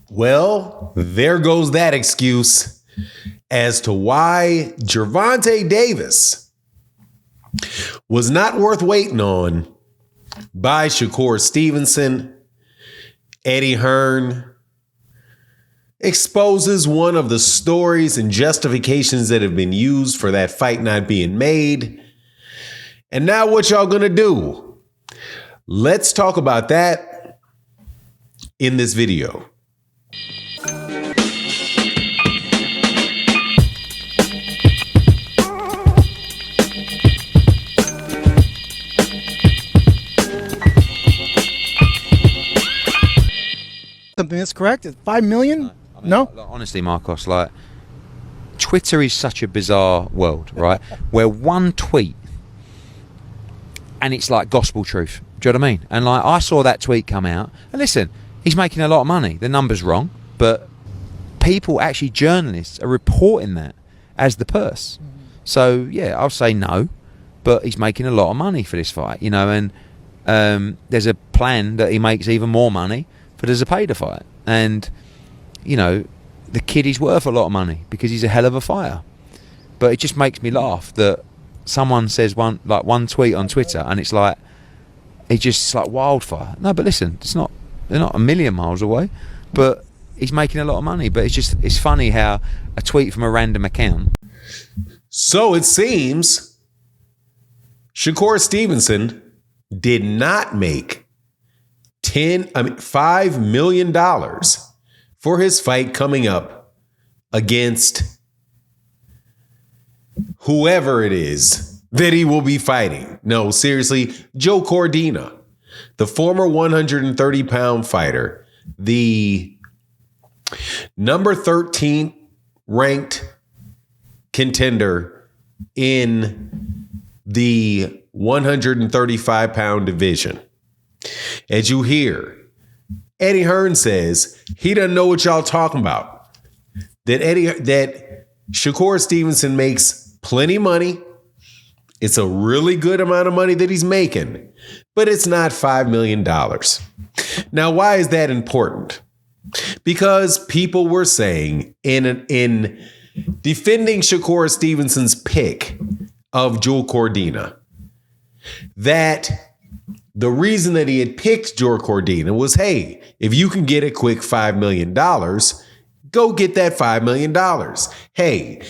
Well, there goes that excuse as to why Gervonta Davis was not worth waiting on by Shakur Stevenson. Eddie Hearn exposes one of the stories and justifications that have been used for that fight not being made. And now what y'all gonna do? Let's talk about that in this video. Something that's correct? 5 million? No? Honestly, Marcos, like, Twitter is such a bizarre world, right? Where one tweet and it's like gospel truth. Do you know what I mean? And like, I saw that tweet come out, and listen, he's making a lot of money. The number's wrong, but people, actually journalists, are reporting that as the purse. So yeah, I'll say no, but he's making a lot of money for this fight, you know, and there's a plan that he makes even more money for there's a pay to fight. And, you know, the kid is worth a lot of money because he's a hell of a fighter. But it just makes me laugh that someone says one tweet on Twitter and it's like, it's just like wildfire. No, but listen, they're not a million miles away, but he's making a lot of money. But it's funny how a tweet from a random account. So it seems Shakur Stevenson did not make $5 million for his fight coming up against whoever it is that he will be fighting. No, seriously, Joe Cordina, the former 130-pound fighter, the number 13 ranked contender in the 135-pound division. As you hear, Eddie Hearn says he doesn't know what y'all talking about. That Shakur Stevenson makes plenty money. It's a really good amount of money that he's making, but it's not $5 million. Now, why is that important? Because people were saying in defending Shakur Stevenson's pick of Joe Cordina that the reason that he had picked Joe Cordina was, hey, if you can get a quick $5 million, go get that $5 million. Hey,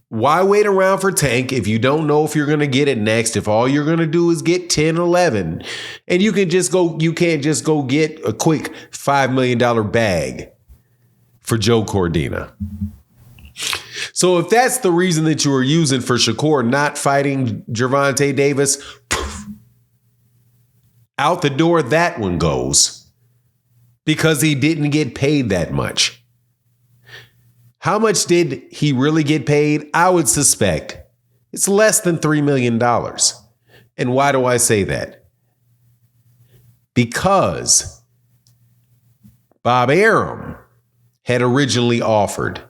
why wait around for Tank if you don't know if you're going to get it next? If all you're going to do is get 10, 11, and you can't just go get a quick $5 million bag for Joe Cordina. So if that's the reason that you were using for Shakur not fighting Gervonta Davis, out the door that one goes, because he didn't get paid that much. How much did he really get paid? I would suspect it's less than $3 million. And why do I say that? Because Bob Arum had originally offered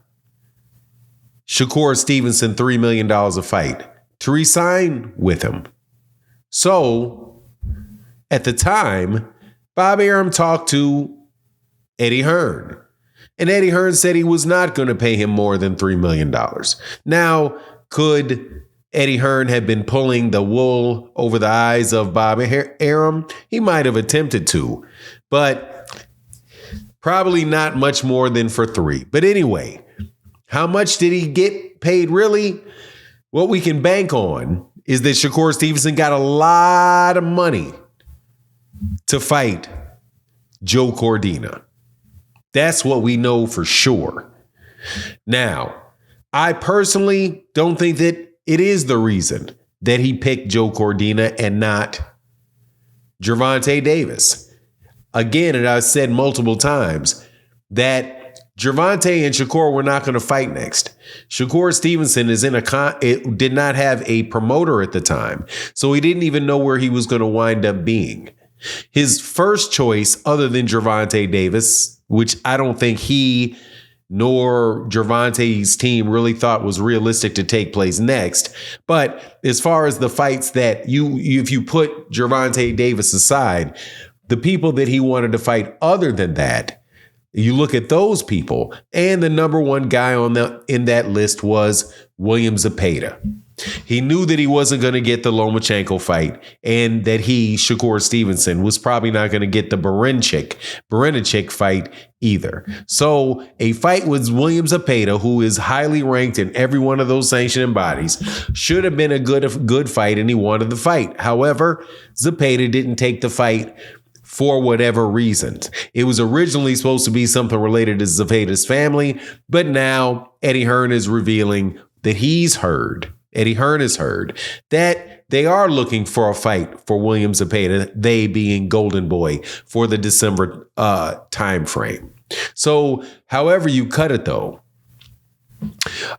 Shakur Stevenson $3 million a fight to re-sign with him. So at the time, Bob Arum talked to Eddie Hearn, and Eddie Hearn said he was not going to pay him more than $3 million. Now, could Eddie Hearn have been pulling the wool over the eyes of Bob Arum? He might have attempted to, but probably not much more than for $3. But anyway, how much did he get paid really? What we can bank on is that Shakur Stevenson got a lot of money to fight Joe Cordina. That's what we know for sure. Now, I personally don't think that it is the reason that he picked Joe Cordina and not Gervonta Davis. Again, and I've said multiple times that Gervonta and Shakur were not going to fight next. Shakur Stevenson is did not have a promoter at the time, so he didn't even know where he was going to wind up being. His first choice, other than Gervonta Davis, which I don't think he nor Gervonta's team really thought was realistic to take place next. But as far as the fights that if you put Gervonta Davis aside, the people that he wanted to fight other than that, You look at those people, and the number one guy in that list was William Zepeda. He knew that he wasn't going to get the Lomachenko fight, and that Shakur Stevenson, was probably not going to get the Berincic fight either. So a fight with William Zepeda, who is highly ranked in every one of those sanctioning bodies, should have been a good fight, and he wanted the fight. However, Zepeda didn't take the fight for whatever reasons. It was originally supposed to be something related to Zepeda's family, but now Eddie Hearn is revealing that Eddie Hearn has heard that they are looking for a fight for William Zepeda, they being Golden Boy, for the December time frame. So however you cut it, though,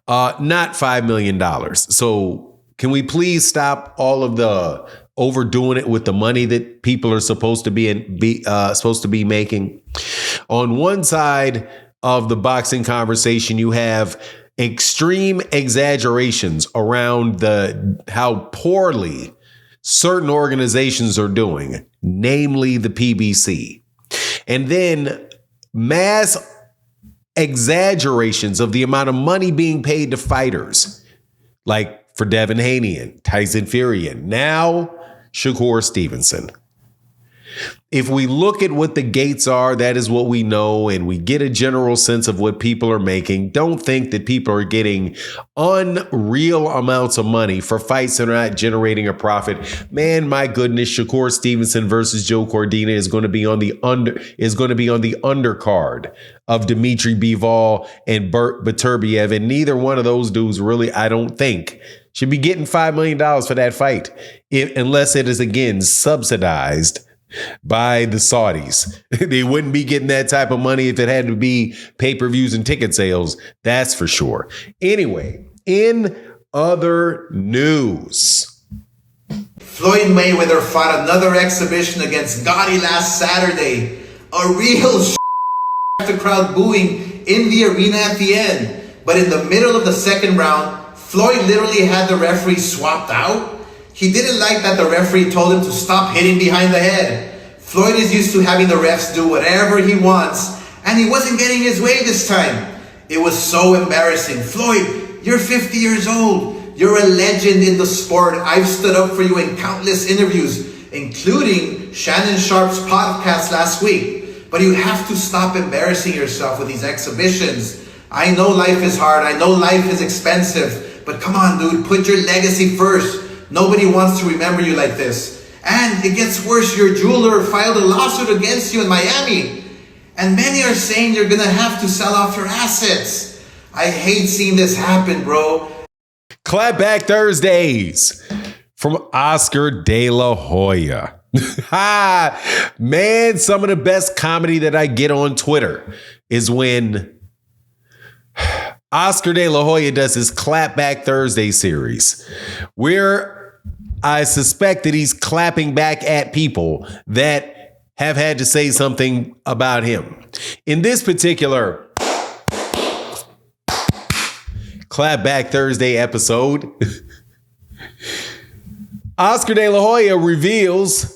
not $5 million. So can we please stop all of the overdoing it with the money that people are supposed to be making? On one side of the boxing conversation, you have extreme exaggerations around how poorly certain organizations are doing, namely the PBC. And then mass exaggerations of the amount of money being paid to fighters, like for Devin Haney and Tyson Fury, and now Shakur Stevenson. If we look at what the gates are, that is what we know, and we get a general sense of what people are making. Don't think that people are getting unreal amounts of money for fights that are not generating a profit. Man, my goodness, Shakur Stevenson versus Joe Cordina is going to be on the undercard of Dmitry Bivol and Bert Beterbiev, and neither one of those dudes really, I don't think, should be getting $5 million for that fight, unless it is, again, subsidized by the Saudis. They wouldn't be getting that type of money if it had to be pay-per-views and ticket sales. That's for sure. Anyway, in other news, Floyd Mayweather fought another exhibition against Gotti last Saturday. A real the crowd booing in the arena at the end. But in the middle of the second round, Floyd literally had the referee swapped out. He didn't like that the referee told him to stop hitting behind the head. Floyd is used to having the refs do whatever he wants, and he wasn't getting his way this time. It was so embarrassing. Floyd, you're 50 years old. You're a legend in the sport. I've stood up for you in countless interviews, including Shannon Sharp's podcast last week. But you have to stop embarrassing yourself with these exhibitions. I know life is hard. I know life is expensive. But come on, dude, put your legacy first. Nobody wants to remember you like this. And it gets worse. Your jeweler filed a lawsuit against you in Miami. And many are saying you're going to have to sell off your assets. I hate seeing this happen, bro. Clapback Thursdays from Oscar De La Hoya. Man, some of the best comedy that I get on Twitter is when Oscar De La Hoya does his Clapback Thursday series, where I suspect that he's clapping back at people that have had to say something about him. In this particular Clapback Thursday episode, Oscar De La Hoya reveals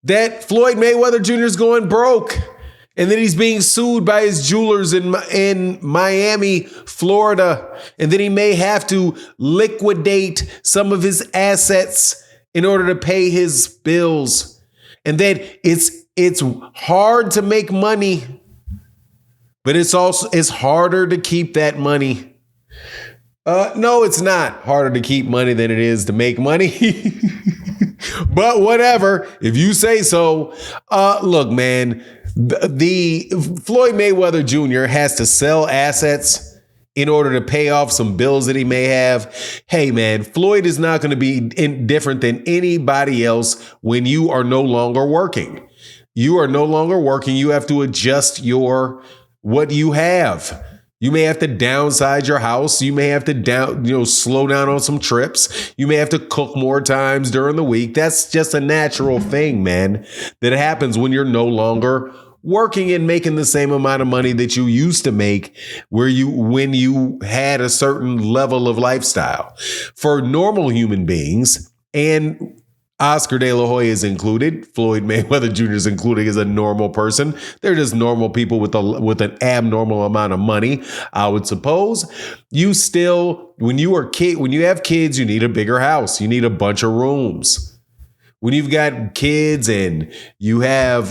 that Floyd Mayweather Jr. is going broke, and then he's being sued by his jewelers in Miami, Florida, and then he may have to liquidate some of his assets in order to pay his bills, and that it's hard to make money, but it's harder to keep that money. No, it's not harder to keep money than it is to make money. But whatever, if you say so. Look, man, the Floyd Mayweather Jr. has to sell assets in order to pay off some bills that he may have. Hey, man, Floyd is not going to be different than anybody else when you are no longer working. You are no longer working. You have to adjust what you have. You may have to downsize your house. You may have to slow down on some trips. You may have to cook more times during the week. That's just a natural thing, man, that happens when you're no longer working and making the same amount of money that you used to make when you had a certain level of lifestyle. For normal human beings, and Oscar De La Hoya is included. Floyd Mayweather Jr. is included as a normal person. They're just normal people with an abnormal amount of money. I would suppose you still, when you have kids, you need a bigger house. You need a bunch of rooms. When you've got kids and you have,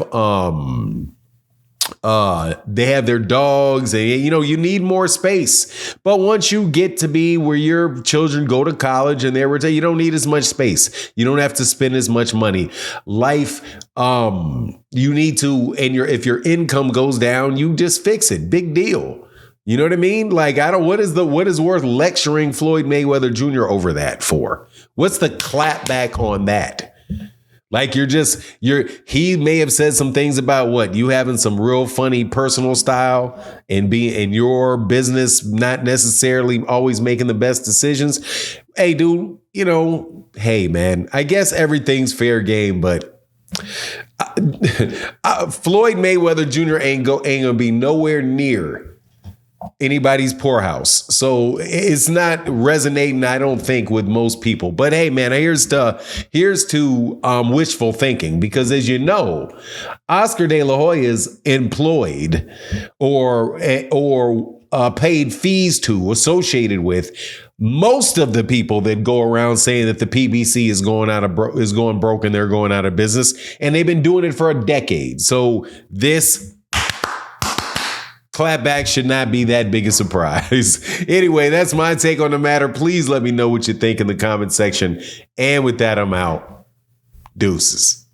they have their dogs and, you need more space. But once you get to be where your children go to college and they're retired, you don't need as much space. You don't have to spend as much money. Life, you need to, and if your income goes down, you just fix it. Big deal. You know what I mean? Like, what is worth lecturing Floyd Mayweather Jr. over that for? What's the clap back on that? Like he may have said some things about you having some real funny personal style and being in your business, not necessarily always making the best decisions. Hey, dude, hey, man, I guess everything's fair game, but Floyd Mayweather Jr. ain't gonna be nowhere near anybody's poorhouse. So it's not resonating, I don't think, with most people. But hey, man, here's to wishful thinking, because as you know, Oscar De La Hoya is employed or paid fees to, associated with most of the people that go around saying that the PBC is going broke and they're going out of business, and they've been doing it for a decade. So this clapback should not be that big a surprise. Anyway, that's my take on the matter. Please let me know what you think in the comment section. And with that, I'm out. Deuces.